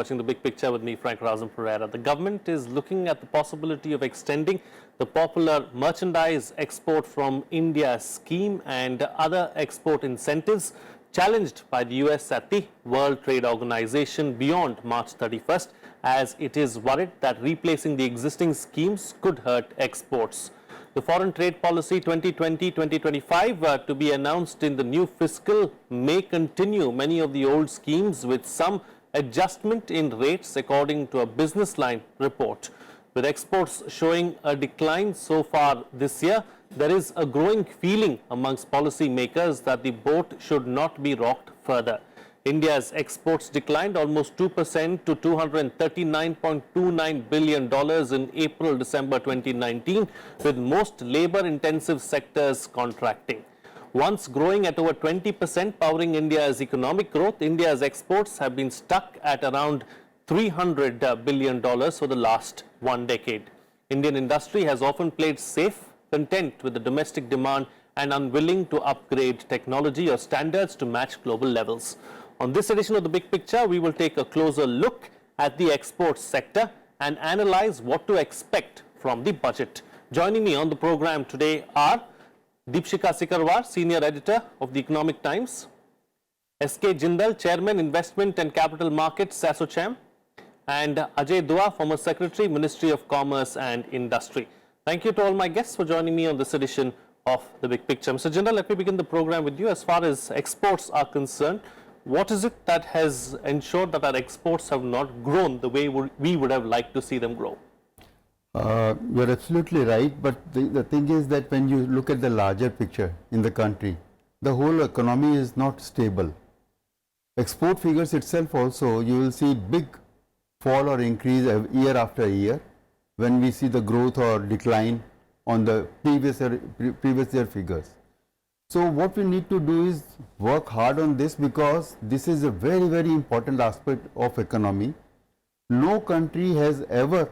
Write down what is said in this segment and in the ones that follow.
watching The Big Picture with me, Frank Razam Pereira. The government is looking at the possibility of extending the popular merchandise export from India scheme and other export incentives challenged by the US at the World Trade Organization beyond March 31st, as it is worried that replacing the existing schemes could hurt exports. The Foreign Trade Policy 2020-2025 to be announced in the new fiscal may continue many of the old schemes with some adjustment in rates, according to a Business Line report. With exports showing a decline so far this year, there is a growing feeling amongst policy makers that the boat should not be rocked further. India's exports declined almost 2% to $239.29 billion in April-December 2019, with most labor-intensive sectors contracting. Once growing at over 20%, powering India's economic growth, India's exports have been stuck at around $300 billion for the last 1 decade. Indian industry has often played safe, content with the domestic demand, and unwilling to upgrade technology or standards to match global levels. On this edition of The Big Picture, we will take a closer look at the exports sector and analyze what to expect from the budget. Joining me on the program today are Deepshika Sikarwar, Senior Editor of the Economic Times, S.K. Jindal, Chairman, Investment and Capital Markets, SASOCHAM, and Ajay Dua, former Secretary, Ministry of Commerce and Industry. Thank you to all my guests for joining me on this edition of The Big Picture. Mr. Jindal, let me begin the program with you. As far as exports are concerned, what is it that has ensured that our exports have not grown the way we would have liked to see them grow? You're absolutely right, but the thing is that when you look at the larger picture in the country, the whole economy is not stable. Export figures itself also, you will see big fall or increase year after year when we see the growth or decline on the previous year figures. So what we need to do is work hard on this, because this is a very, very important aspect of economy. No country has ever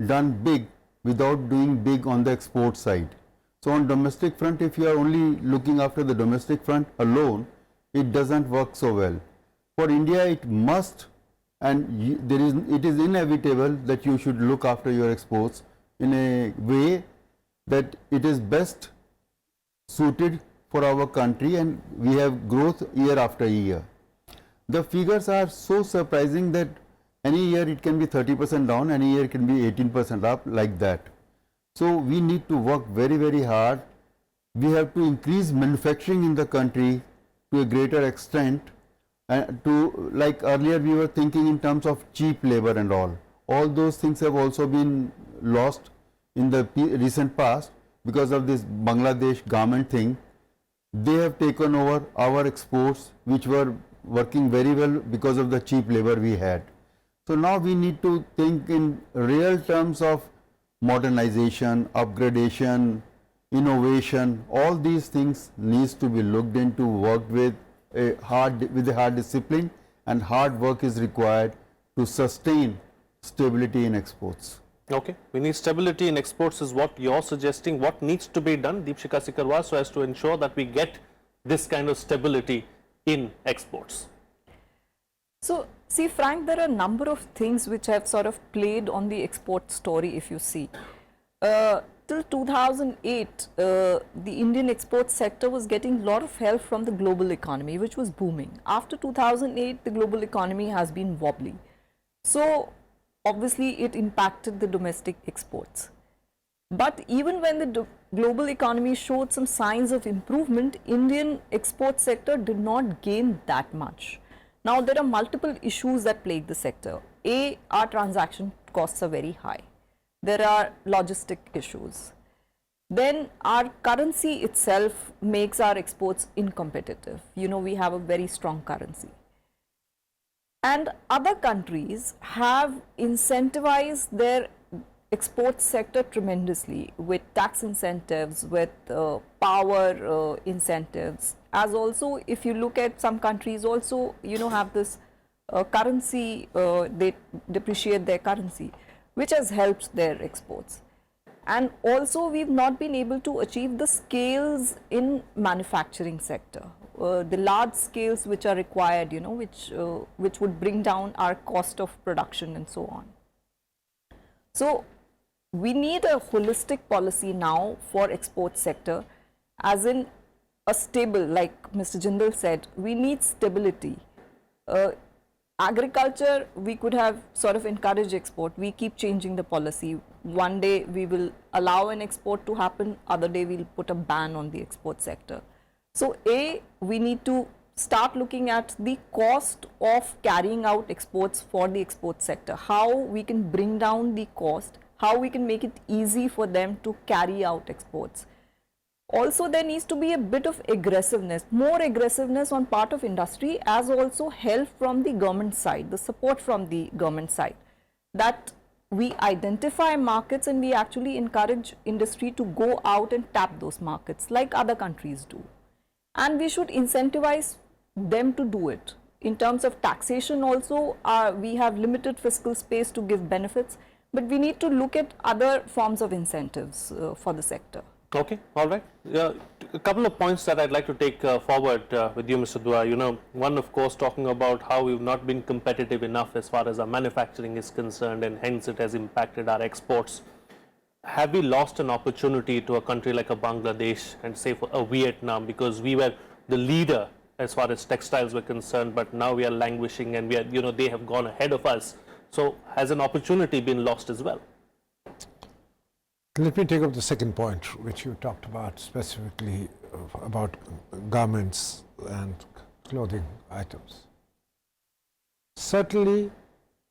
done big without doing big on the export side. So on domestic front, if you are only looking after the domestic front alone, it doesn't work so well. For India, it must, and it is inevitable that you should look after your exports in a way that it is best suited for our country, and we have growth year after year. The figures are so surprising that any year it can be 30% down, any year it can be 18% up, like that. So we need to work very, very hard. We have to increase manufacturing in the country to a greater extent, like earlier we were thinking in terms of cheap labor and all. All those things have also been lost in the recent past because of this Bangladesh garment thing. They have taken over our exports, which were working very well because of the cheap labor we had. So now we need to think in real terms of modernization, upgradation, innovation. All these things needs to be looked into, worked with a hard discipline, and hard work is required to sustain stability in exports. Okay, we need stability in exports is what you're suggesting. What needs to be done, Deepshika Sikarwar, so as to ensure that we get this kind of stability in exports? So, see Frank, there are a number of things which have sort of played on the export story, if you see. Till 2008, the Indian export sector was getting a lot of help from the global economy, which was booming. After 2008, the global economy has been wobbly. So, obviously, it impacted the domestic exports. But even when the global economy showed some signs of improvement, Indian export sector did not gain that much. Now, there are multiple issues that plague the sector. A, our transaction costs are very high. There are logistic issues. Then our currency itself makes our exports incompetitive. You know, we have a very strong currency. And other countries have incentivized their export sector tremendously with tax incentives, with power incentives. As also, if you look at some countries also, you know, have this currency, they depreciate their currency, which has helped their exports. And also, we've not been able to achieve the scales in manufacturing sector. the large scales which are required, which would bring down our cost of production and so on. So we need a holistic policy now for export sector, as in a stable, like Mr. Jindal said, we need stability. Agriculture, we could have sort of encouraged export. We keep changing the policy. One day we will allow an export to happen, other day we'll put a ban on the export sector. So we need to start looking at the cost of carrying out exports for the export sector, how we can bring down the cost, how we can make it easy for them to carry out exports. Also, there needs to be a bit of aggressiveness, more aggressiveness on part of industry, as also help from the government side, the support from the government side, that we identify markets and we actually encourage industry to go out and tap those markets like other countries do. And we should incentivize them to do it. In terms of taxation also, we have limited fiscal space to give benefits, but we need to look at other forms of incentives for the sector. Okay, all right. A couple of points that I'd like to take forward with you, Mr. Dua. One, of course, talking about how we've not been competitive enough as far as our manufacturing is concerned, and hence it has impacted our exports. Have we lost an opportunity to a country like a Bangladesh and say for a Vietnam, because we were the leader as far as textiles were concerned, but now we are languishing and we are, they have gone ahead of us. So has an opportunity been lost as well? Let me take up the second point, which you talked about specifically about garments and clothing items. Certainly,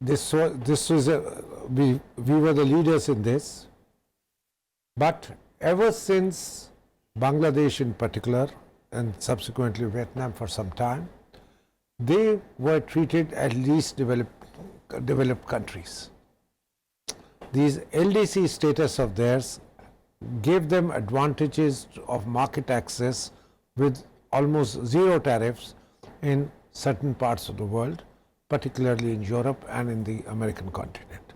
we were the leaders in this, but ever since Bangladesh in particular, and subsequently Vietnam for some time, they were treated as least developed countries. These LDC status of theirs gave them advantages of market access with almost zero tariffs in certain parts of the world, particularly in Europe and in the American continent.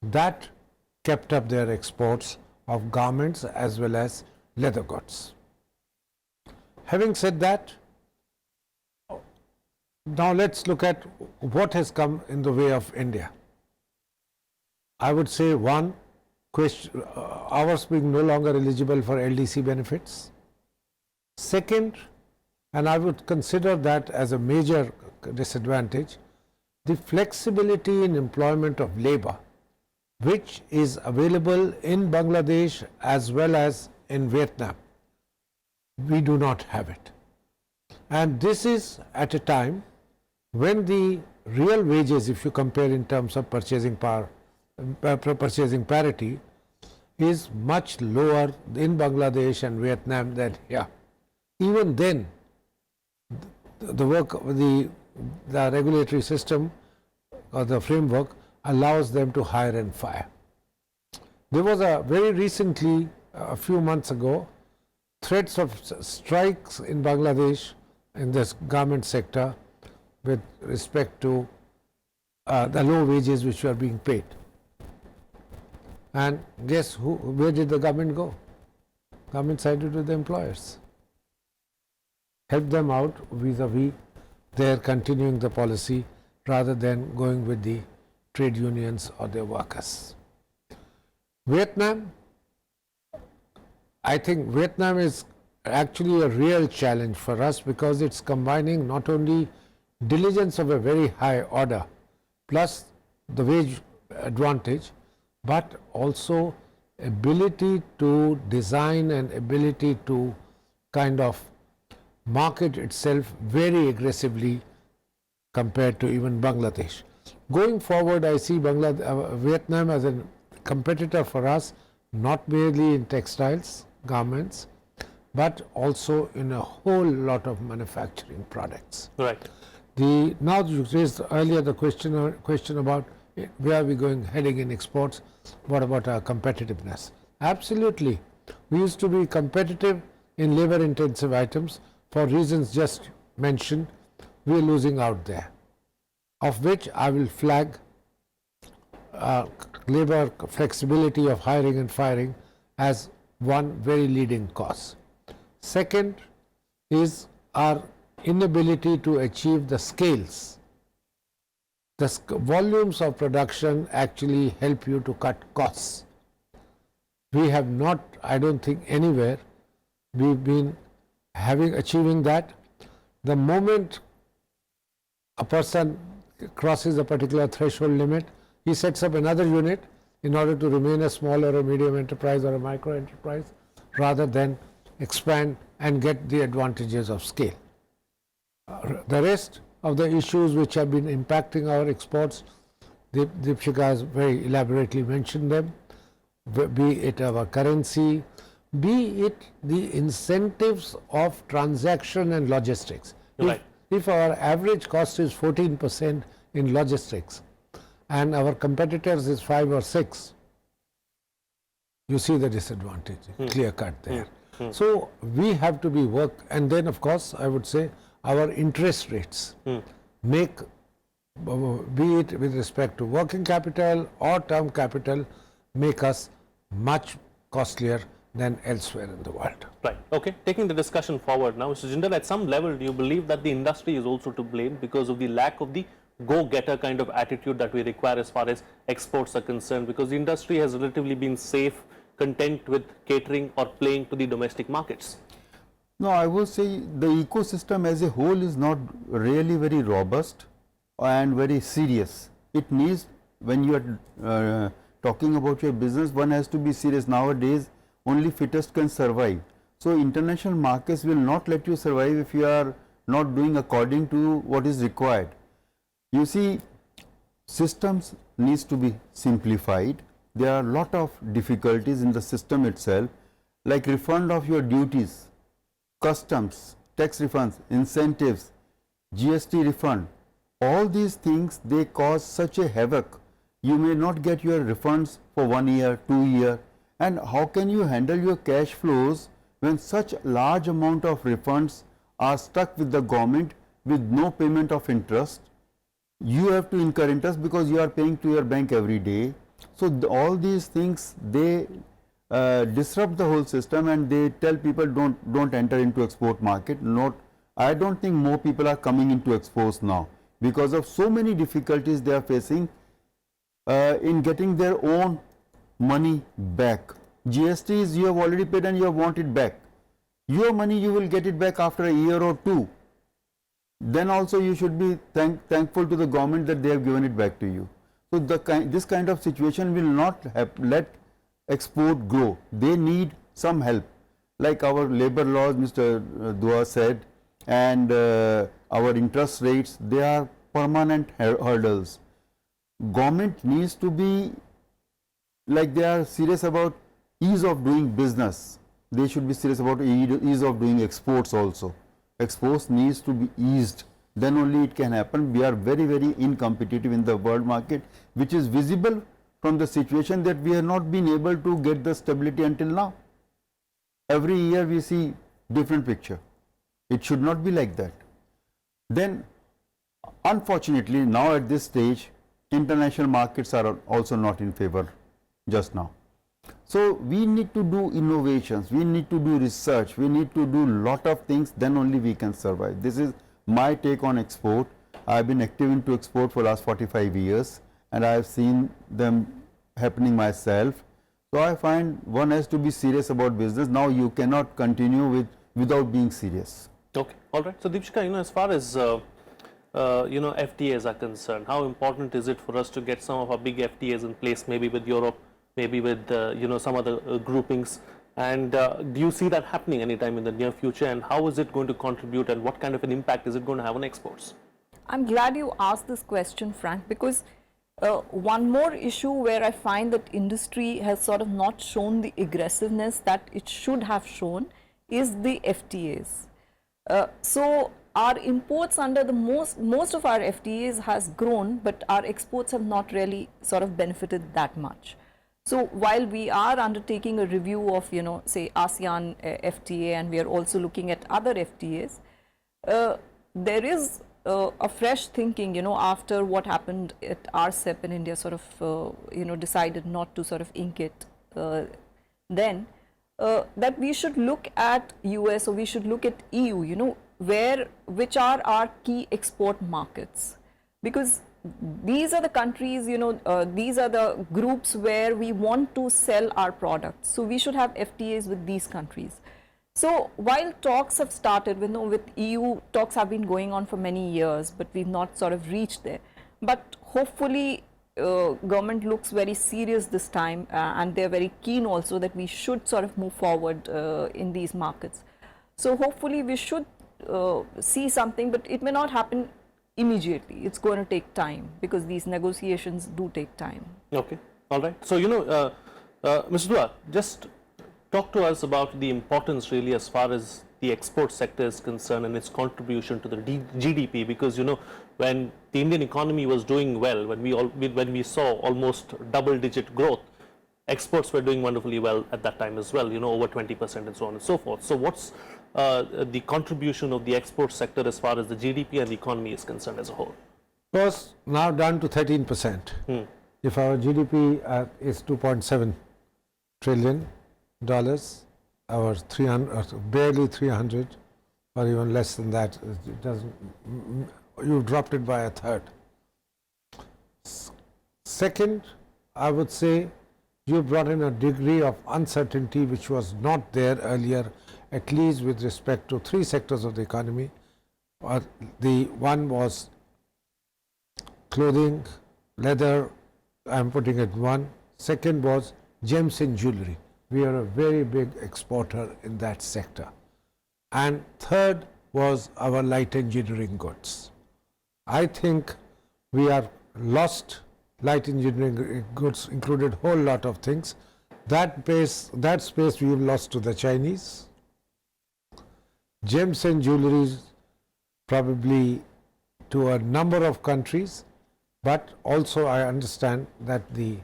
That kept up their exports of garments as well as leather goods. Having said that, now let's look at what has come in the way of India. I would say one, ours being no longer eligible for LDC benefits. Second, and I would consider that as a major disadvantage, the flexibility in employment of labor, which is available in Bangladesh as well as in Vietnam. We do not have it. And this is at a time when the real wages, if you compare in terms of purchasing power, purchasing parity, is much lower in Bangladesh and Vietnam than here. Even then, the regulatory system or the framework allows them to hire and fire. There was very recently, a few months ago, threats of strikes in Bangladesh in this garment sector with respect to the low wages which were being paid. And guess where did the government go? Government sided with the employers. Help them out vis-a-vis their continuing the policy rather than going with the trade unions or their workers. Vietnam, I think Vietnam is actually a real challenge for us because it's combining not only diligence of a very high order plus the wage advantage, but also ability to design and ability to kind of market itself very aggressively compared to even Bangladesh. Going forward, I see Vietnam as a competitor for us, not merely in textiles, garments, but also in a whole lot of manufacturing products. Right. Now you raised earlier the question about where are we heading in exports, what about our competitiveness? Absolutely. We used to be competitive in labor intensive items for reasons just mentioned. We are losing out there, of which I will flag labor flexibility of hiring and firing as one very leading cause. Second is our inability to achieve the scales. The volumes of production actually help you to cut costs. We have not, I don't think anywhere, we've been achieving that. The moment a person crosses a particular threshold limit, he sets up another unit in order to remain a small or a medium enterprise or a micro enterprise, rather than expand and get the advantages of scale. The rest of the issues which have been impacting our exports, Deepshika has very elaborately mentioned them, be it our currency, be it the incentives of transaction and logistics. Right. If our average cost is 14% in logistics and our competitors is 5 or 6, you see the disadvantage, clear cut there. So we have to be and then of course I would say our interest rates make, be it with respect to working capital or term capital, make us much costlier than elsewhere in the world. Right. Okay. Taking the discussion forward now, Mr. Jindal, at some level, do you believe that the industry is also to blame because of the lack of the go-getter kind of attitude that we require as far as exports are concerned? Because the industry has relatively been safe, content with catering or playing to the domestic markets. No, I would say the ecosystem as a whole is not really very robust and very serious. It needs, when you are talking about your business, one has to be serious. Nowadays, only fittest can survive. So international markets will not let you survive if you are not doing according to what is required. You see, systems needs to be simplified. There are a lot of difficulties in the system itself, like refund of your duties, customs, tax refunds, incentives, GST refund. All these things, they cause such a havoc. You may not get your refunds for 1 year, 2 years. And how can you handle your cash flows when such large amount of refunds are stuck with the government with no payment of interest? You have to incur interest because you are paying to your bank every day. So all these things, they disrupt the whole system, and they tell people don't enter into export market. I don't think more people are coming into exports now because of so many difficulties they are facing in getting their own money back. GSTs you have already paid and you want it back. Your money you will get it back after a year or 2. Then also you should be thankful to the government that they have given it back to you. So this kind of situation will not let export grow. They need some help, like our labor laws, Mr. Dua said, and our interest rates, they are permanent hurdles. Government needs to be, like they are serious about ease of doing business, they should be serious about ease of doing exports also. Exports needs to be eased, then only it can happen. We are very, very uncompetitive in the world market, which is visible from the situation that we have not been able to get the stability until now. Every year we see different picture. It should not be like that. Then unfortunately now at this stage, international markets are also not in favor just now. So we need to do innovations, we need to do research, we need to do lot of things, then only we can survive. This is my take on export. I have been active into export for last 45 years and I have seen them happening myself. So I find one has to be serious about business. Now you cannot continue without being serious. Okay, all right. So Deepshika, as far as FTAs are concerned, how important is it for us to get some of our big FTAs in place, maybe with Europe, maybe with some other groupings, and do you see that happening anytime in the near future, and how is it going to contribute and what kind of an impact is it going to have on exports? I'm glad you asked this question, Frank, because one more issue where I find that industry has sort of not shown the aggressiveness that it should have shown is the FTAs. So our imports under the most of our FTAs has grown, but our exports have not really sort of benefited that much. So while we are undertaking a review of, say ASEAN FTA, and we are also looking at other FTAs, there is a fresh thinking, after what happened at RCEP, and India sort of, decided not to sort of ink it then, that we should look at US or we should look at EU, which are our key export markets, because these are the countries, these are the groups where we want to sell our products. So we should have FTAs with these countries. So while talks have started, with EU, talks have been going on for many years, but we've not sort of reached there. But hopefully government looks very serious this time, and they're very keen also that we should sort of move forward in these markets. So hopefully we should see something, but it may not happen immediately. It's going to take time, because these negotiations do take time. Okay, all right. So, Mr. Dua, just talk to us about the importance really as far as the export sector is concerned and its contribution to the GDP, because when the Indian economy was doing well, when we saw almost double-digit growth, exports were doing wonderfully well at that time as well, over 20% and so on and so forth. So what's the contribution of the export sector as far as the GDP and the economy is concerned as a whole? Was now down to 13%. If our GDP is $2.7 trillion, our 300, barely 300, or even less than that, it doesn't, you dropped it by a third. Second, I would say you brought in a degree of uncertainty which was not there earlier, at least with respect to three sectors of the economy. The one was clothing, leather, I'm putting it one. Second was gems and jewelry. We are a very big exporter in that sector. And third was our light engineering goods. I think we are lost. Light engineering goods included whole lot of things. That space we have lost to the Chinese. Gems and jewelry probably to a number of countries, but also I understand that the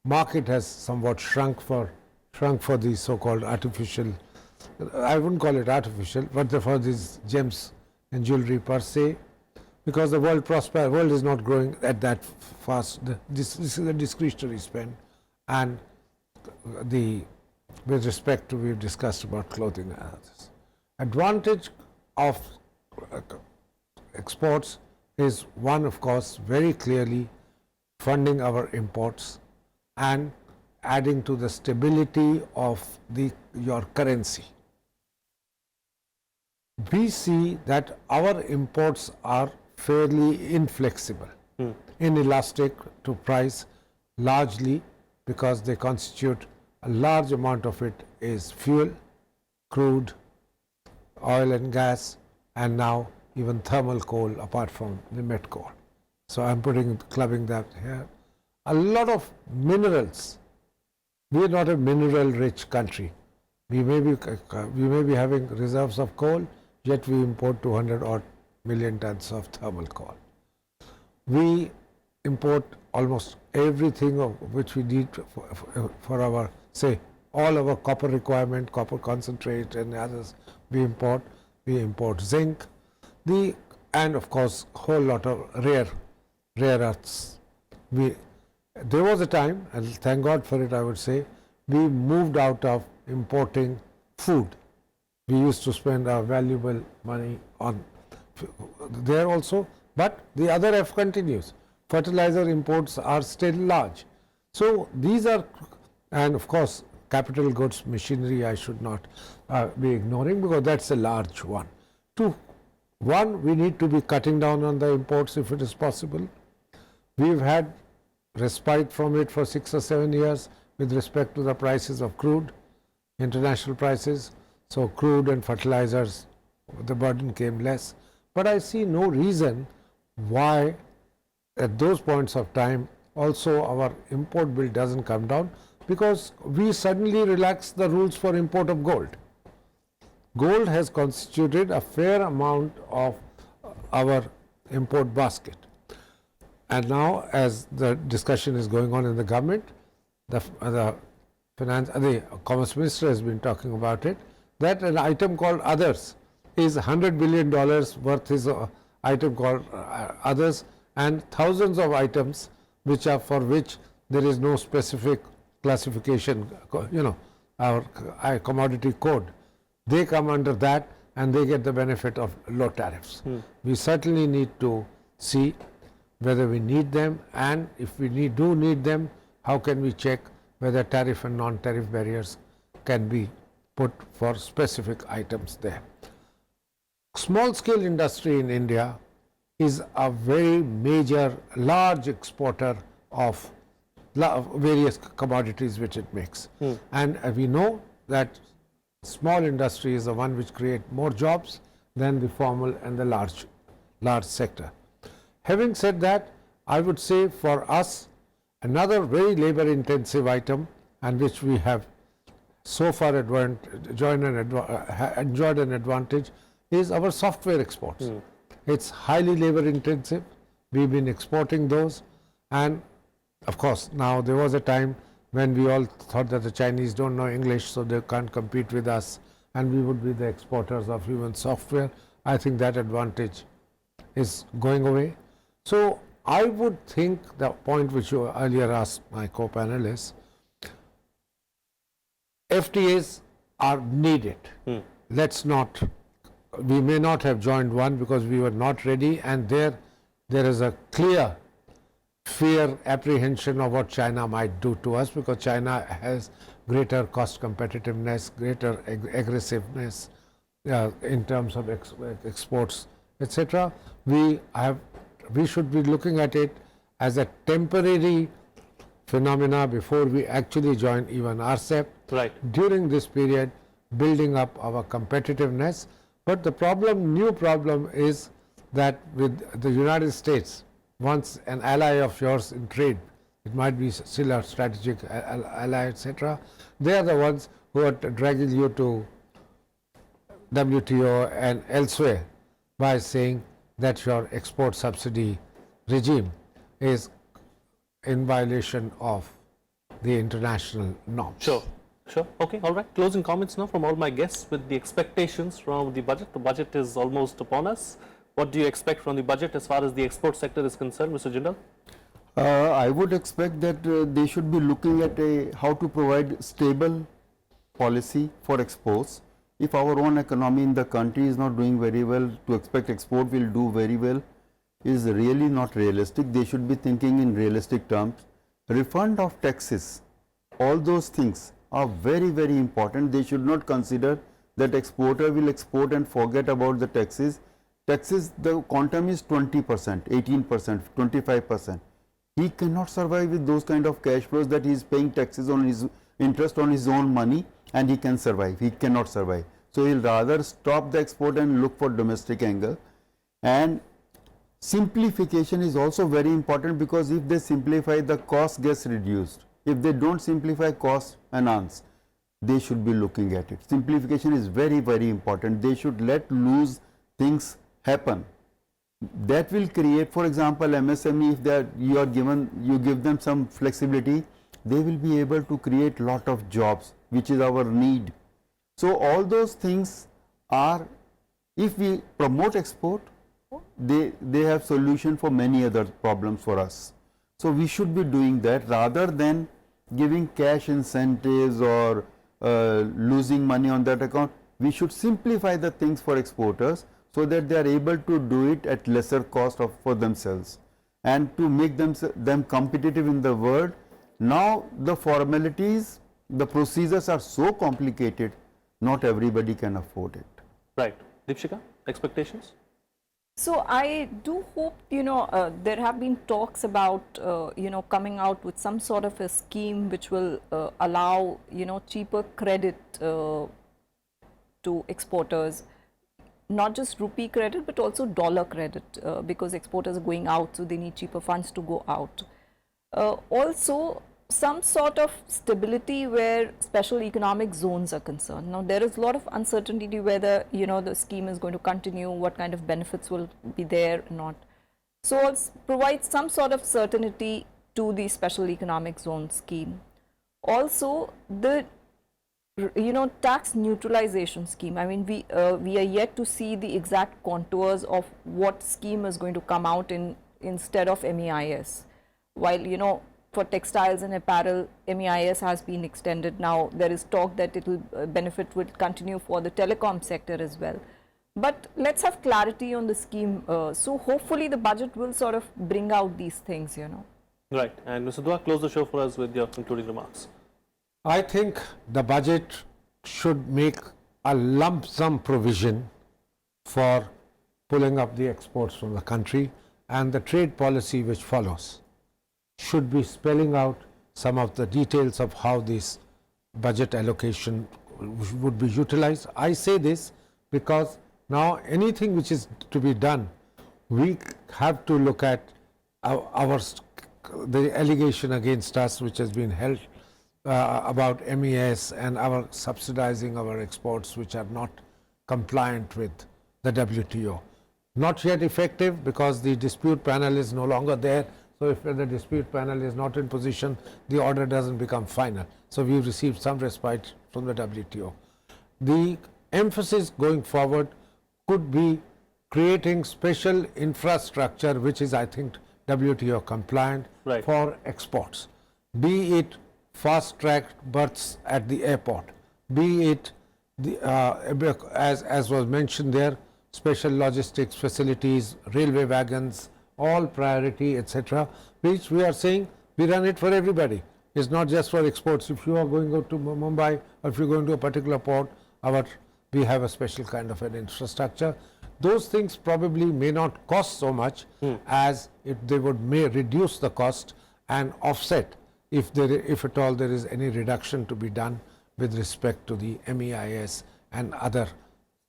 market has somewhat shrunk for the so-called artificial, I wouldn't call it artificial, but for these gems and jewelry per se, because the world is not growing at that fast. This is a discretionary spend, and with respect to, we've discussed about clothing and others. Advantage of exports is one, of course, very clearly funding our imports and adding to the stability of your currency. We see that our imports are fairly inflexible, inelastic to price, largely because they constitute a large amount of it is fuel, crude, oil and gas, and now even thermal coal apart from the met coal. So I'm clubbing that here. A lot of minerals. We are not a mineral-rich country. We may be having reserves of coal, yet we import 200 odd million tons of thermal coal. We import almost everything of which we need for our, say, all our copper requirement, copper concentrate and others we import. We import zinc, and of course whole lot of rare earths. There was a time, and thank God for it, I would say, we moved out of importing food. We used to spend our valuable money on there also, but the other F continues. Fertilizer imports are still large. So these are, and of course capital goods, machinery I should not be ignoring, because that's a large one. One, we need to be cutting down on the imports if it is possible. We've had respite from it for 6 or 7 years with respect to the prices of crude, international prices. So crude and fertilizers, the burden came less. But I see no reason why at those points of time also our import bill doesn't come down, because we suddenly relaxed the rules for import of gold. Gold has constituted a fair amount of our import basket. And now, as the discussion is going on in the government, the Commerce Minister has been talking about it, that an item called others is $100 billion worth is an item called others, and thousands of items which are for which there is no specific classification, our commodity code. They come under that. and they get the benefit of low tariffs. We certainly need to see whether we need them, and if we do need them, how can we check whether tariff and non-tariff barriers can be put for specific items there. Small scale industry in India is a very major, large exporter of various commodities which it makes. And we know that small industry is the one which create more jobs than the formal and the large sector. Having said that, I would say for us another very labor intensive item, and which we have so far enjoyed an advantage, is our software exports. It's highly labor intensive. We've been exporting those, and of course now there was a time when we all thought that the Chinese don't know English, so they can't compete with us, and we would be the exporters of human software. I think that advantage is going away. So I would think the point which you earlier asked my co-panelists, FTAs are needed. Let's not, we may not have joined one because we were not ready, and there is a clear fear, apprehension of what China might do to us, because China has greater cost competitiveness, greater aggressiveness in terms of exports, etc. We should be looking at it as a temporary phenomena before we actually join even RCEP. Right. During this period, building up our competitiveness. But the new problem is that with the United States, once an ally of yours in trade, it might be still a strategic ally, etc., they are the ones who are dragging you to WTO and elsewhere by saying that your export subsidy regime is in violation of the international norms. Sure. Okay. All right. Closing comments now from all my guests with the expectations from the budget. The budget is almost upon us. What do you expect from the budget as far as the export sector is concerned, Mr. Jindal? I would expect that they should be looking at how to provide stable policy for exports. If our own economy in the country is not doing very well, to expect export will do very well is really not realistic. They should be thinking in realistic terms. Refund of taxes, all those things are very, very important. They should not consider that exporter will export and forget about the taxes. Taxes, the quantum is 20%, 18%, 25%. He cannot survive with those kind of cash flows that he is paying taxes on his interest on his own money, and he can survive. He cannot survive. So he'll rather stop the export and look for domestic angle. And simplification is also very important, because if they simplify, the cost gets reduced. If they don't simplify, cost enhance. They should be looking at it. Simplification is very, very important. They should let loose things happen. That will create, for example, MSME, if you give them some flexibility, they will be able to create lot of jobs, which is our need. So all those things are, if we promote export, they have solution for many other problems for us. So we should be doing that rather than giving cash incentives or losing money on that account. We should simplify the things for exporters so that they are able to do it at lesser cost for themselves, and to make them competitive in the world. Now the formalities, the procedures are so complicated, not everybody can afford it. Right. Deepshika, expectations? So I do hope, there have been talks about, coming out with some sort of a scheme which will allow, cheaper credit to exporters, not just rupee credit, but also dollar credit, because exporters are going out, so they need cheaper funds to go out. Also, some sort of stability where special economic zones are concerned. Now, there is a lot of uncertainty whether, the scheme is going to continue, what kind of benefits will be there or not. So, provide some sort of certainty to the special economic zone scheme. Also, the tax neutralization scheme. I mean, we are yet to see the exact contours of what scheme is going to come out instead of MEIS. While, for textiles and apparel, MEIS has been extended. Now, there is talk that it will benefit will continue for the telecom sector as well. But let's have clarity on the scheme. So hopefully the budget will sort of bring out these things, you know. Right. And Mr. Dua, close the show for us with your concluding remarks. I think the budget should make a lump sum provision for pulling up the exports from the country, and the trade policy which follows should be spelling out some of the details of how this budget allocation would be utilized. I say this because now anything which is to be done, we have to look at the allegation against us which has been held about MES and our subsidizing our exports which are not compliant with the WTO. Not yet effective because the dispute panel is no longer there. So if the dispute panel is not in position, the order doesn't become final. So we've received some respite from the WTO. The emphasis going forward could be creating special infrastructure which is, I think, WTO compliant Right. for exports, be it fast-tracked berths at the airport, be it the, as was mentioned there, special logistics facilities, railway wagons, all priority, etc., which we are saying we run it for everybody. It's not just for exports. If you are going to Mumbai or if you're going to a particular port, we have a special kind of an infrastructure. Those things probably may not cost so much as they may reduce the cost and offset if at all there is any reduction to be done with respect to the MEIS and other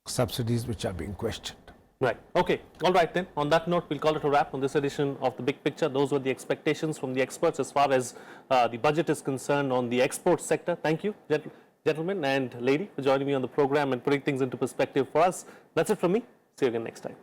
subsidies which are being questioned. Right. Okay. All right then. On that note, we'll call it a wrap on this edition of The Big Picture. Those were the expectations from the experts as far as the budget is concerned on the export sector. Thank you, gentlemen and lady, for joining me on the program and putting things into perspective for us. That's it from me. See you again next time.